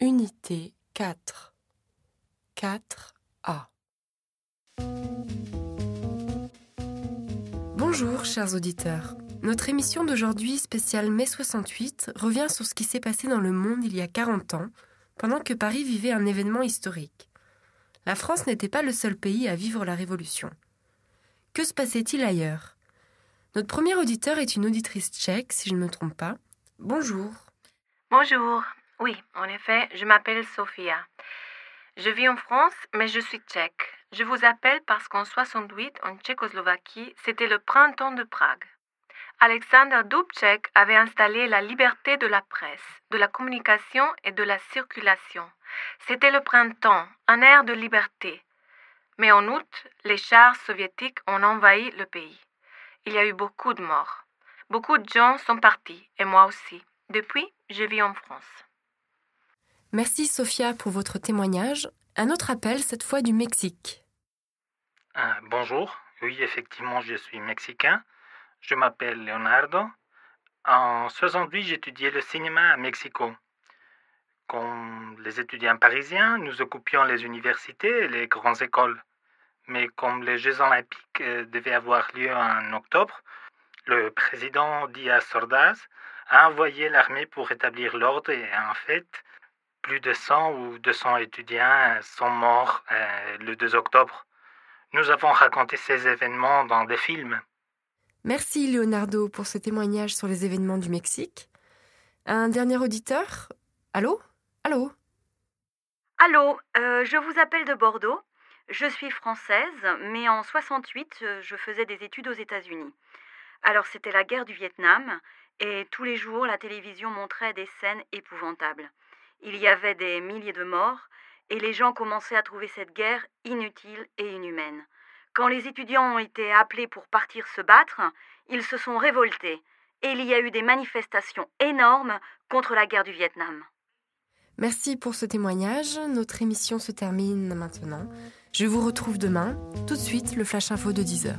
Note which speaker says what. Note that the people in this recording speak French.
Speaker 1: Unité 4. 4A. Bonjour, chers auditeurs. Notre émission d'aujourd'hui, spéciale mai 68, revient sur ce qui s'est passé dans le monde il y a 40 ans, pendant que Paris vivait un événement historique. La France n'était pas le seul pays à vivre la Révolution. Que se passait-il ailleurs ? Notre premier auditeur est une auditrice tchèque, si je ne me trompe pas. Bonjour.
Speaker 2: Bonjour. Oui, en effet, je m'appelle Sofia. Je vis en France, mais je suis tchèque. Je vous appelle parce qu'en 68, en Tchécoslovaquie, c'était le printemps de Prague. Alexander Dubček avait installé la liberté de la presse, de la communication et de la circulation. C'était le printemps, un air de liberté. Mais en août, les chars soviétiques ont envahi le pays. Il y a eu beaucoup de morts. Beaucoup de gens sont partis, et moi aussi. Depuis, je vis en France.
Speaker 1: Merci Sofia pour votre témoignage. Un autre appel, cette fois du Mexique.
Speaker 3: Bonjour, oui, effectivement, je suis mexicain. Je m'appelle Leonardo. En 68, j'étudiais le cinéma à Mexico. Comme les étudiants parisiens, nous occupions les universités et les grandes écoles. Mais comme les Jeux olympiques devaient avoir lieu en octobre, le président Díaz Ordaz a envoyé l'armée pour rétablir l'ordre et en fait, plus de 100 ou 200 étudiants sont morts le 2 octobre. Nous avons raconté ces événements dans des films.
Speaker 1: Merci Leonardo pour ce témoignage sur les événements du Mexique. Un dernier auditeur ? Allô ?
Speaker 4: Allô, je vous appelle de Bordeaux. Je suis française, mais en 68, je faisais des études aux États-Unis. Alors c'était la guerre du Vietnam, et tous les jours, la télévision montrait des scènes épouvantables. Il y avait des milliers de morts, et les gens commençaient à trouver cette guerre inutile et inhumaine. Quand les étudiants ont été appelés pour partir se battre, ils se sont révoltés, et il y a eu des manifestations énormes contre la guerre du Vietnam.
Speaker 1: Merci pour ce témoignage. Notre émission se termine maintenant. Je vous retrouve demain. Tout de suite, le Flash Info de 10h.